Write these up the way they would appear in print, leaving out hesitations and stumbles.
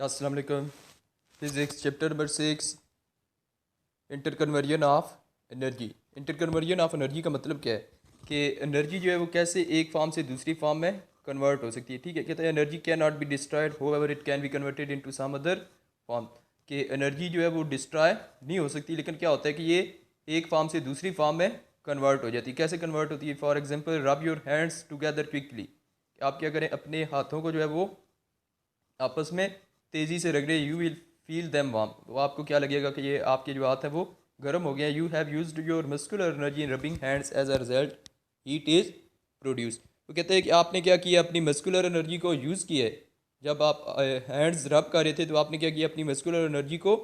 अस्सलाम वालेकुम। Physics chapter number 6, interconversion of energy. Interconversion of energy का मतलब क्या है कि एनर्जी जो है वो कैसे एक फॉर्म से दूसरी फॉर्म में कन्वर्ट हो सकती है। ठीक है, कहते हैं energy can not be destroyed however it can be converted into some other form. कि एनर्जी जो है वो डिस्ट्रॉय नहीं हो सकती, लेकिन क्या होता है कि ये एक फॉर्म से दूसरी फॉर्म में कन्वर्ट हो जाती है। कैसे कन्वर्ट होती है? For example, rub your hands together quickly. आप क्या करें, अपने हाथों को जो है वो आपस में तेज़ी से रगड़े। You will feel them warm, वो आपको क्या लगेगा कि ये आपके जो हाथ है वो गर्म हो गया। You have used your muscular energy in rubbing hands, as a result heat is produce. वो कहते हैं कि आपने क्या किया, अपनी मस्कुलर एनर्जी को यूज़ किया है। जब आप हैंड्स रब कर रहे थे तो आपने क्या किया, अपनी मस्कुलर एनर्जी को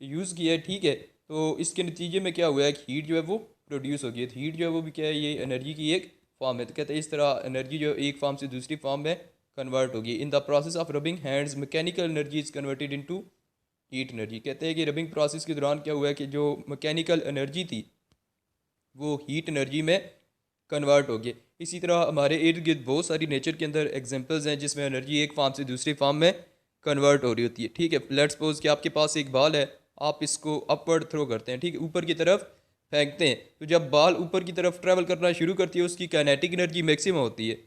यूज़ किया है। ठीक है, तो इसके नतीजे में क्या हुआ है कि हीट जो है वो प्रोड्यूस हो गई है। हीट जो है वो भी क्या है, ये एनर्जी की एक फॉर्म है। तो कहते हैं इस तरह एनर्जी जो एक फॉर्म से दूसरी फॉर्म में कन्वर्ट होगी। In the process of rubbing hands mechanical energy is converted into heat energy. कहते हैं कि रबिंग प्रोसेस के दौरान क्या हुआ है कि जो मैकेनिकल एनर्जी थी वो हीट एनर्जी में कन्वर्ट हो गई। इसी तरह हमारे इर्द गिर्द बहुत सारी नेचर के अंदर एग्जांपल्स हैं जिसमें एनर्जी एक फॉर्म से दूसरी फॉर्म में कन्वर्ट हो रही होती है। ठीक है, लेट्स सपोज कि आपके पास एक बॉल है, आप इसको अपवर्ड थ्रो करते हैं, ठीक है, ऊपर की तरफ फेंकते हैं। तो जब बॉल ऊपर की तरफ ट्रैवल करना शुरू करती है उसकी काइनेटिक एनर्जी मैक्सिमम होती है,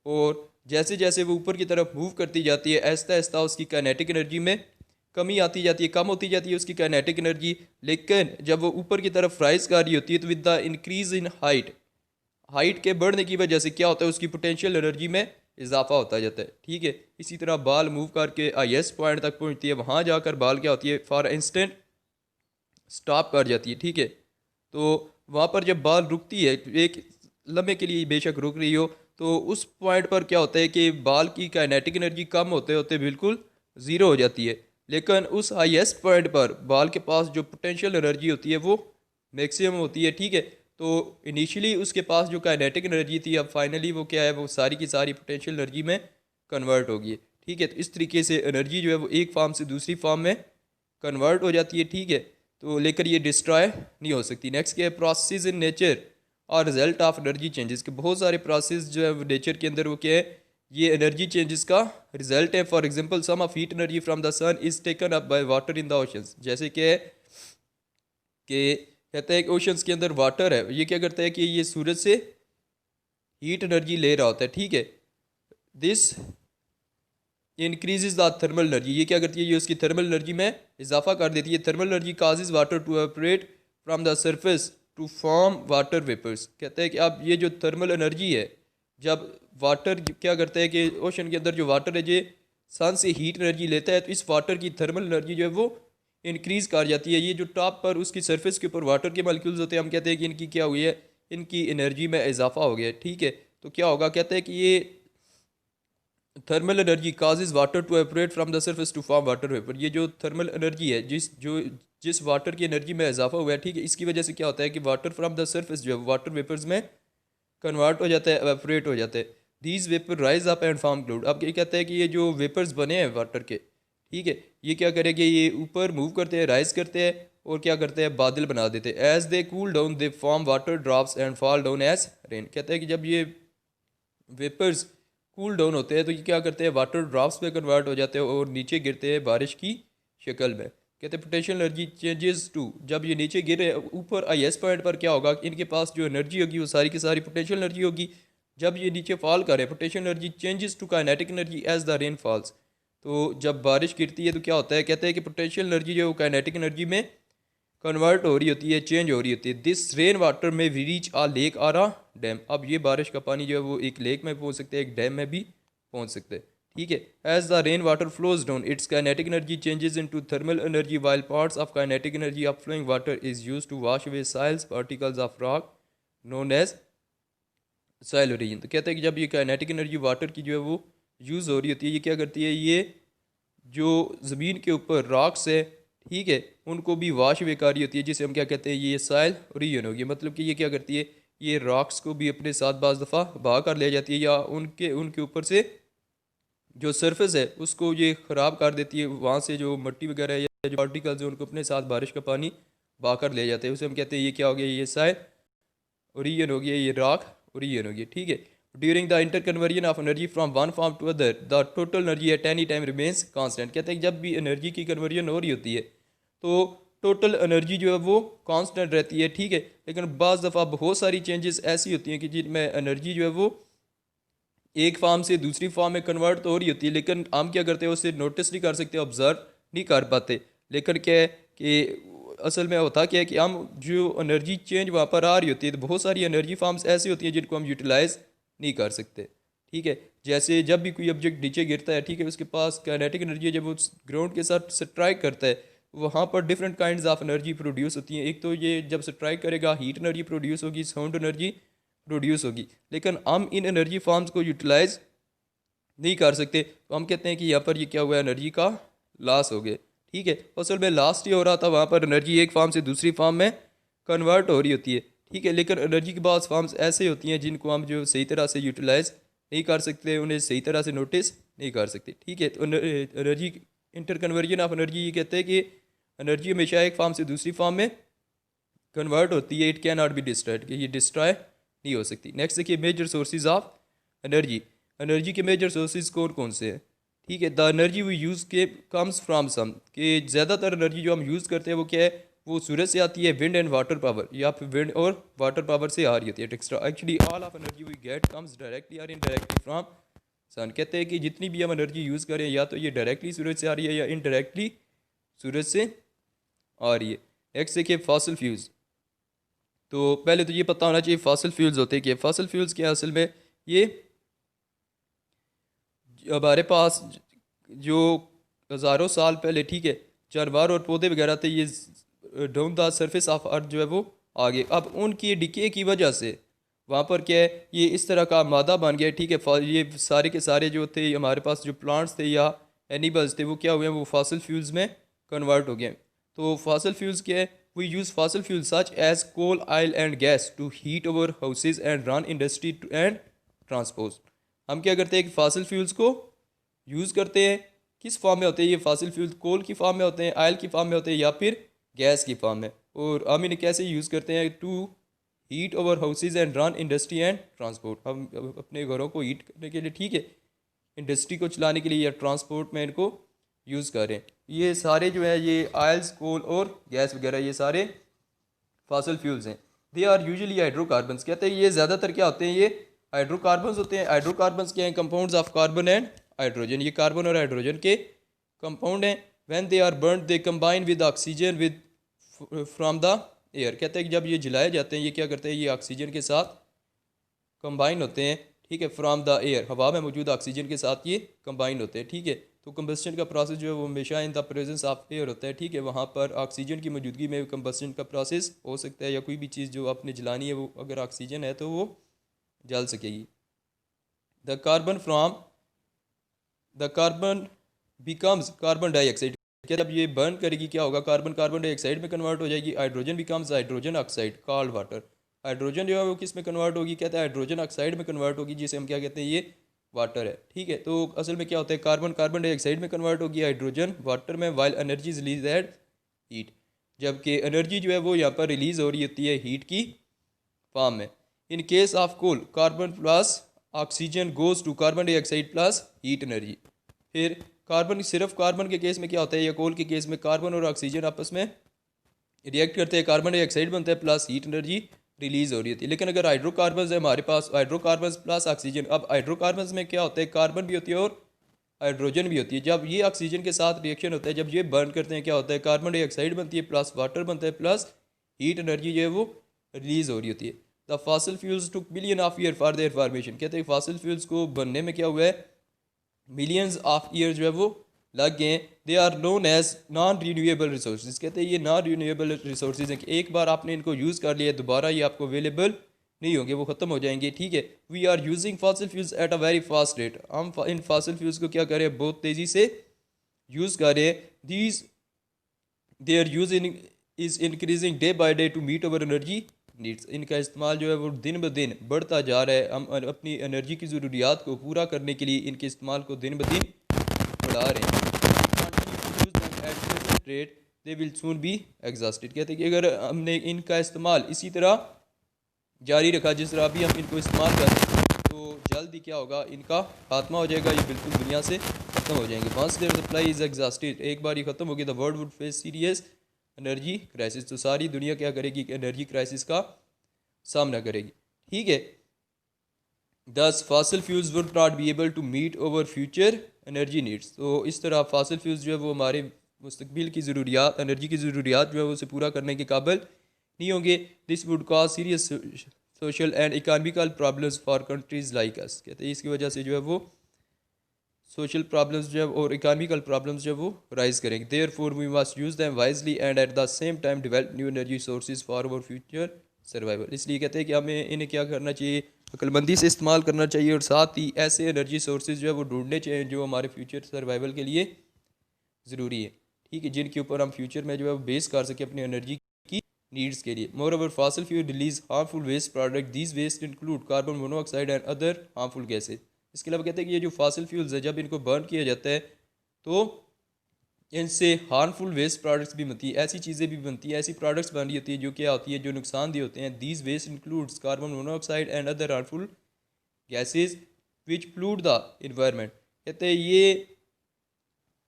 और जैसे जैसे वो ऊपर की तरफ मूव करती जाती है आहिस्ता आहिस्ता उसकी काइनेटिक एनर्जी में कमी आती जाती है, कम होती जाती है उसकी काइनेटिक एनर्जी। लेकिन जब वो ऊपर की तरफ राइज कर रही होती है तो with the increase in height, height के बढ़ने की वजह से क्या होता है, उसकी पोटेंशियल एनर्जी में इजाफा होता जाता है। ठीक है, इसी तरह बाल मूव करके हाईएस्ट पॉइंट तक पहुंचती है, वहाँ जाकर बाल क्या होती है, फॉर इंस्टेंट स्टॉप कर जाती है। ठीक है, तो वहाँ पर जब बाल रुकती है, एक लम्हे के लिए बेशक रुक रही हो, तो उस पॉइंट पर क्या होता है कि बाल की काइनेटिक एनर्जी कम होते होते बिल्कुल ज़ीरो हो जाती है। लेकिन उस हाईएस्ट पॉइंट पर बाल के पास जो पोटेंशियल एनर्जी होती है वो मैक्सिमम होती है। ठीक है, तो इनिशियली उसके पास जो काइनेटिक एनर्जी थी, अब फाइनली वो क्या है, वो सारी की सारी पोटेंशियल एनर्जी में कन्वर्ट होगी। ठीक है, तो इस तरीके से एनर्जी जो है वो एक फॉर्म से दूसरी फॉर्म में कन्वर्ट हो जाती है। ठीक है, तो लेकर ये डिस्ट्रॉय नहीं हो सकती। नेक्स्ट क्या है, प्रोसेस इन नेचर और रिजल्ट ऑफ एनर्जी चेंजेस के बहुत सारे प्रोसेस जो है नेचर के अंदर वो क्या है, ये एनर्जी चेंजेस का रिजल्ट है। For example, some of heat energy from the sun is taken up by water in the oceans. जैसे कि कहते हैं कि ओशंस के अंदर वाटर है, ये क्या करता है कि ये सूरज से हीट एनर्जी ले रहा होता है। ठीक है, this increases the thermal energy, ये क्या करती है, ये उसकी थर्मल एनर्जी में इजाफा कर देती है। Thermal energy causes water to evaporate from the surface to form water vapours. कहते हैं कि अब ये जो थर्मल एनर्जी है, जब वाटर क्या करता है कि ओशन के अंदर जो वाटर है ये सन से हीट एनर्जी लेता है, तो इस वाटर की थर्मल एनर्जी जो है वो इंक्रीज कर जाती है। ये जो टॉप पर उसकी सरफेस के ऊपर वाटर के मॉलिक्यूल्स होते हैं, हम कहते हैं कि इनकी क्या हुई है, इनकी एनर्जी में इजाफा हो गया है। ठीक है, तो क्या होगा, कहते हैं कि ये thermal energy causes water to evaporate from the surface to form water vapour. ये जो थर्मल एनर्जी है, जिस वाटर की एनर्जी में इजाफा हुआ है, ठीक है, इसकी वजह से क्या होता है कि वाटर फ्रॉम द सरफेस जो है वाटर वेपर्स में कन्वर्ट हो जाता है, एवपोरेट हो जाता है। These vapour rise up and form cloud. अब ये कहता है कि ये जो वेपर्स बने हैं वाटर के, ठीक है, ये क्या करेंगे, ये ऊपर मूव करते हैं, राइज करते हैं और क्या करते हैं, बादल बना देते हैं। As they cool down they form water drops and fall down as rain. कहता है कि जब ये वेपर्स कूल डाउन होते हैं तो ये क्या करते हैं, वाटर ड्रॉप्स में कन्वर्ट हो जाते हैं और नीचे गिरते हैं बारिश की शक्ल में। कहते हैं पोटेंशियल एनर्जी चेंजेस टू, जब ये नीचे गिरे ऊपर आईएस पॉइंट पर क्या होगा, इनके पास जो एनर्जी होगी वो सारी की सारी पोटेंशियल एनर्जी होगी। जब ये नीचे फॉल करे, potential energy changes to kinetic energy as the rain falls. तो जब बारिश गिरती है तो क्या होता है, कहते हैं कि पोटेंशियल एनर्जी जो है वो काइनेटिक एनर्जी में कन्वर्ट हो रही होती है, चेंज हो रही होती है। दिस रेन वाटर में we reach a lake or a dam. अब ये बारिश का पानी जो है वो एक लेक में पहुंच सकते हैं, एक डैम में भी पहुंच सकते हैं। ठीक है, as the rain water flows down its kinetic energy changes into thermal energy while parts of kinetic energy of flowing water is use to wash away soils particles of rock known as soil origin. तो कहते हैं कि जब ये kinetic energy water की जो है वो यूज़ हो रही होती है, ये क्या करती है, ये जो ज़मीन के ऊपर रॉक्स है, ठीक है, उनको भी वाश वे कर रही होती है, जिसे हम क्या कहते हैं, ये सॉइल ओरिजिन होगी। मतलब कि ये क्या करती है, ये रॉक्स को भी अपने साथ बाज़ दफ़ा बहा कर ले जाती है, या उनके उनके ऊपर से जो सरफेस है उसको ये ख़राब कर देती है। वहाँ से जो मिट्टी वगैरह या जो पार्टिकल्स है उनको अपने साथ बारिश का पानी बहा कर ले जाते हैं। उसे हम कहते हैं ये क्या हो गया, ये सॉइल ओरिजिन हो गया, ये रॉक ओरिजिन हो गया। ठीक है, during the interconversion of energy from one form to other the total energy at any time remains constant. कहते हैं जब भी एनर्जी की कन्वर्जन हो रही होती है तो टोटल एनर्जी जो है वो कांस्टेंट रहती है, ठीक है। लेकिन बाज़ दफ़ा बहुत सारी चेंजेस ऐसी होती हैं कि जिनमें एनर्जी जो है वो एक फॉर्म से दूसरी फॉर्म में कन्वर्ट तो हो रही होती है, लेकिन हम क्या करते हैं उसे नोटिस नहीं कर सकते, ऑब्जर्व नहीं कर पाते। लेकिन क्या है कि असल में होता क्या है कि हम जो एनर्जी चेंज वहाँ पर आ रही होती है तो बहुत सारी एनर्जी फॉर्म्स ऐसी होती हैं जिनको हम यूटिलाइज़ नहीं कर सकते, ठीक है। जैसे जब भी कोई ऑब्जेक्ट नीचे गिरता है, ठीक है, उसके पास काइनेटिक एनर्जी है, जब वो ग्राउंड के साथ स्ट्राइक करता है वहाँ पर different kinds of energy produce होती हैं। एक तो ये जब स्ट्राइक करेगा हीट एनर्जी प्रोड्यूस होगी, साउंड एनर्जी प्रोड्यूस होगी, लेकिन हम इन एनर्जी फॉर्म्स को यूटिलाइज नहीं कर सकते। तो हम कहते हैं कि यहाँ पर ये क्या हुआ, एनर्जी का लॉस हो गया, ठीक है। असल में लास्ट ये हो रहा था, वहाँ पर एनर्जी एक फॉर्म से दूसरी फॉर्म में कन्वर्ट हो रही होती है, ठीक है। लेकिन एनर्जी के बाद फॉर्म्स ऐसे होती हैं जिनको हम जो सही तरह से यूटिलाइज नहीं कर सकते, उन्हें सही तरह से नोटिस नहीं कर सकते, ठीक है। तो energy inter conversion of energy ये कहते हैं कि एनर्जी हमेशा एक फॉर्म से दूसरी फॉर्म में कन्वर्ट होती है, it can not be destroyed, कि ये डिस्ट्रॉय नहीं हो सकती। नेक्स्ट देखिए major sources of energy. Energy के मेजर सोर्सेज कौन कौन से हैं, ठीक है। द एनर्जी वी यूज़ के कम्स फ्राम सम, कि ज़्यादातर एनर्जी जो हम यूज़ करते हैं वो क्या है, वो सूरज से आती है, विंड एंड वाटर पावर, या फिर विंड और वाटर पावर से आ रही होती है extra. Actually all of energy we get comes directly और इनडायरेक्टली फ्राम सन। कहते हैं कि जितनी भी हम एनर्जी यूज़ करें या तो ये डायरेक्टली सूरज से आ रही है या इनडायरेक्टली सूरज से आ रही है। नेक्स्ट देखिए फॉसिल फ्यूल्स। तो पहले तो ये पता होना चाहिए फॉसिल फ्यूल्स होते हैं कि फॉसिल फ्यूल्स के असल में ये हमारे पास जो हज़ारों साल पहले, ठीक है, जानवर और पौधे वगैरह थे, ये down the surface of earth जो है वो आगे, अब उनकी डिके की वजह से वहाँ पर क्या है ये इस तरह का मादा बन गया, ठीक है। ये सारे के सारे जो थे हमारे पास जो प्लांट्स थे या एनिमल्स थे वो क्या हुए, वो फॉसिल फ्यूल्स में कन्वर्ट हो गए। तो फॉसिल फ्यूल्स क्या है, we use fossil fuel such as coal, oil and gas to heat our houses and run industry and transport. हम क्या करते हैं कि फॉसिल फ्यूल्स को यूज़ करते हैं, किस फॉर्म में होते हैं ये फॉसिल फ्यूल, कोल की फॉर्म में होते हैं, ऑयल की फॉर्म में होते हैं या फिर गैस की फॉर्म में। और हम इन्हें कैसे यूज़ करते हैं, to heat our houses and run industry and transport. हम अपने घरों को हीट करने के लिए, ठीक है, इंडस्ट्री को चलाने के लिए या ट्रांसपोर्ट में इनको यूज़ करें। ये सारे जो है ये ऑयल्स, कोल और गैस वगैरह ये सारे फॉसिल फ्यूल्स हैं। They are usually hydrocarbons. कहते हैं ये ज़्यादातर क्या होते हैं, ये हाइड्रोकार्बन्स होते हैं। हाइड्रोकार्बन्स क्या हैं, compounds of carbon and hydrogen. ये कार्बन और हाइड्रोजन के कंपाउंड हैं। When they are burn they combine with oxygen with from the air. कहते हैं कि जब ये जलाए जाते हैं ये क्या करते हैं, ये ऑक्सीजन के साथ कंबाइन होते हैं, ठीक है, फ्रॉम द एयर, हवा में मौजूद ऑक्सीजन के साथ ये कंबाइन होते हैं, ठीक है। तो कंबस्टन का प्रोसेस जो है वो हमेशा in the presence of air होता है, ठीक है। वहाँ पर ऑक्सीजन की मौजूदगी में कंबस्टन का प्रोसेस हो सकता है, या कोई भी चीज़ जो आपने जलानी है वो अगर ऑक्सीजन है तो वो जल सकेगी। The carbon becomes carbon dioxide. क्या जब ये बर्न करेगी क्या होगा, कार्बन कार्बन डाइऑक्साइड में कन्वर्ट हो जाएगी। Hydrogen becomes hydrogen oxide called water. Hydrogen जो है वो किस में कन्वर्ट होगी, कहते हैं हाइड्रोजन ऑक्साइड में कन्वर्ट होगी, जिसे हम क्या कहते हैं, ये वाटर है, ठीक है। तो असल में क्या होता है, कार्बन कार्बन डाइऑक्साइड में कन्वर्ट होगी, हाइड्रोजन वाटर में, while energy release at heat. जबकि एनर्जी जो है वो यहाँ पर रिलीज हो रही होती है हीट की फॉर्म में। In case of coal carbon plus oxygen goes to carbon dioxide plus heat energy. फिर कार्बन, सिर्फ कार्बन के केस में क्या होता है, या कोल के केस में कार्बन और ऑक्सीजन आपस में रिएक्ट करते हैं, कार्बन डाइऑक्साइड बनता है प्लस हीट एनर्जी रिलीज हो रही होती है। लेकिन अगर हाइड्रोकार्बन है हमारे पास, हाइड्रोकार्बन प्लस ऑक्सीजन, अब हाइड्रोकार्बन में क्या होता है, कार्बन भी होती है और हाइड्रोजन भी होती है। जब ये ऑक्सीजन के साथ रिएक्शन होता है, जब ये बर्न करते हैं क्या होता है, कार्बन डाइऑक्साइड बनती है प्लस वाटर बनता है प्लस हीट एनर्जी जो है वो रिलीज हो रही होती है। The fossil fuels took billion of year for their formation. कहते हैं फॉसिल फ्यूल्स को बनने में क्या हुआ है, मिलियंस ऑफ ईयर जो है वो लग गए। They are known as non renewable resources. कहते हैं ये नॉन रीन्यूएबल रिसोर्सेज हैं कि एक बार आपने इनको यूज़ कर लिया दोबारा ये आपको अवेलेबल नहीं होंगे, वो ख़त्म हो जाएंगे, ठीक है। We are using fossil fuels at a very fast rate. हम इन फॉसिल फ्यूल्स को क्या करें, बहुत तेज़ी से यूज़ करें। These their use is increasing day by day to meet our energy needs. इनका इस्तेमाल जो है वो दिन ब दिन बढ़ता जा रहा है। हम अपनी एनर्जी की ज़रूरियात को पूरा करने के लिए इनके इस्तेमाल को दिन ब दिन बढ़ा रहे हैं। Rate they will soon be exhausted. कहते हैं कि अगर हमने इनका इस्तेमाल इसी तरह जारी रखा जिस तरह अभी हम इनको इस्तेमाल कर रहे हैं, तो तो जल्द ही क्या होगा, इनका खात्मा हो जाएगा, ये बिल्कुल दुनिया से ख़त्म हो जाएंगे। Once their supply is exhausted, एक बार ये ख़त्म होगी, the world would face serious energy crisis, तो सारी दुनिया क्या करेगी कि एनर्जी क्राइसिस का सामना करेगी। ठीक है, thus fossil fuels would not be able to meet over future energy needs, तो इस तरह फॉसिल फ्यूल्स जो है वो हमारे मुस्तकबिल की ज़रूरियात, एनर्जी की ज़रूरियात जो है उसे पूरा करने के काबिल नहीं होंगे। This would cause serious social and economical problems for countries like us, कहते हैं इसकी वजह से जो है वो सोशल प्रॉब्लम्स जो है और इकानमिकल प्रॉब्लम्स जो है वो राइज करेंगे। Therefore we must use them wisely and at the same time develop new energy sources for our future survival, इसलिए कहते हैं कि हमें इन्हें क्या करना चाहिए, अक्लमंदी से इस्तेमाल करना चाहिए और साथ ही ऐसे एनर्जी सोर्सेज जो है वो ढूंढने चाहिए जो हमारे फ्यूचर सर्वाइवल के लिए ज़रूरी है। ठीक है, जिनके ऊपर हम फ्यूचर में जो है वो बेस कर सकें अपनी एनर्जी की नीड्स के लिए। Moreover fossil fuel release harmful waste product, these waste include carbon monoxide and other harmful gases. इसके अलावा कहते हैं कि ये जो फॉसिल फ्यूल्स है जब इनको बर्न किया जाता है तो इनसे हार्मफुल वेस्ट प्रोडक्ट्स भी बनती है, ऐसी चीज़ें भी बनती हैं, ऐसी प्रोडक्ट्स बन रही होती है जो क्या होती है, जो नुकसानदेह होते हैं। These waste includes carbon monoxide and other harmful gases which pollute the environment, कहते हैं ये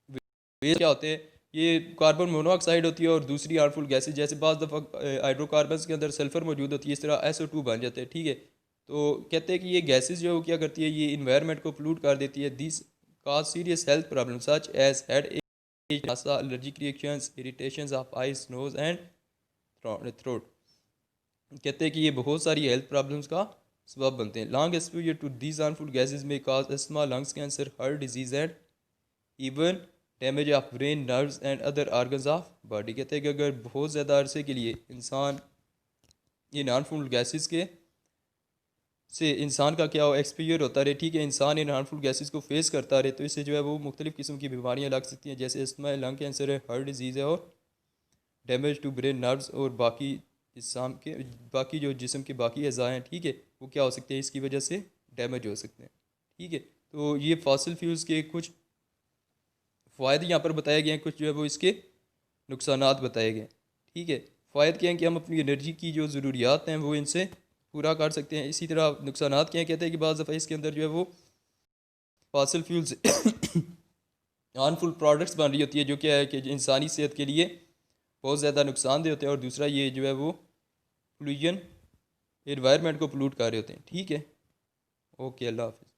वेस्ट क्या होते हैं, ये कार्बन मोनोऑक्साइड होती है और दूसरी हार्मफुल गैसेज, जैसे बाज़ दफ़ा हाइड्रोकार्बन्स के अंदर सल्फ़र मौजूद होती है, इस तरह SO2 बन जाते हैं। ठीक है, तो कहते हैं कि ये गैसेज जो है वो क्या करती है, ये इन्वायरमेंट को पोल्यूट कर देती है। This cause serious health problem such as head allergic reactions, irritations of eyes, nose and throat, कहते हैं कि ये बहुत सारी हेल्थ प्रॉब्लम्स का सबब बनते हैं। Long exposure to these harmful gases may cause asthma, lungs cancer, heart disease and even damage of brain, nerves and other organs of body, कहते हैं कि अगर बहुत ज़्यादा अरसे के लिए इंसान इन हार्मफुल गैसेज के से इंसान का क्या हो एक्सपीरियर होता रहे, ठीक है, इंसान इन हार्मफुल गैसेस को फेस करता रहे, तो इससे जो है वो मुख्तलिफ़ किस्म की बीमारियाँ लग सकती हैं, जैसे अस्थमा है, लंग कैंसर है, हार्ट डिजीज़ है और डैमेज टू ब्रेन, नर्व्स और बाकी जो जिस्म के बाकी अज़ा हैं, ठीक है, वो क्या हो सकते हैं, इसकी वजह से डैमेज हो सकते हैं। ठीक है, तो ये फॉसिल फ्यूल्स के कुछ फ़ायदे यहाँ पर बताए गए हैं, कुछ जो है वो इसके नुकसानात बताए गए हैं। ठीक है, फ़ायदे क्या हैं कि हम अपनी एनर्जी की जो ज़रूरियात हैं वो इनसे पूरा कर सकते हैं। इसी तरह नुकसानात क्या हैं, कहते हैं कि बाज़ दफ़ा इसके अंदर जो है वो फॉसिल फ्यूल्स हार्मफुल प्रोडक्ट्स बन रही होती है जो क्या है कि इंसानी सेहत के लिए बहुत ज़्यादा नुकसानदेह होते हैं, और दूसरा ये जो है वो पोल्यूशन एनवायरनमेंट को पोल्यूट कर रहे होते हैं। ठीक है, ओके, अल्लाह हाफ़िज़।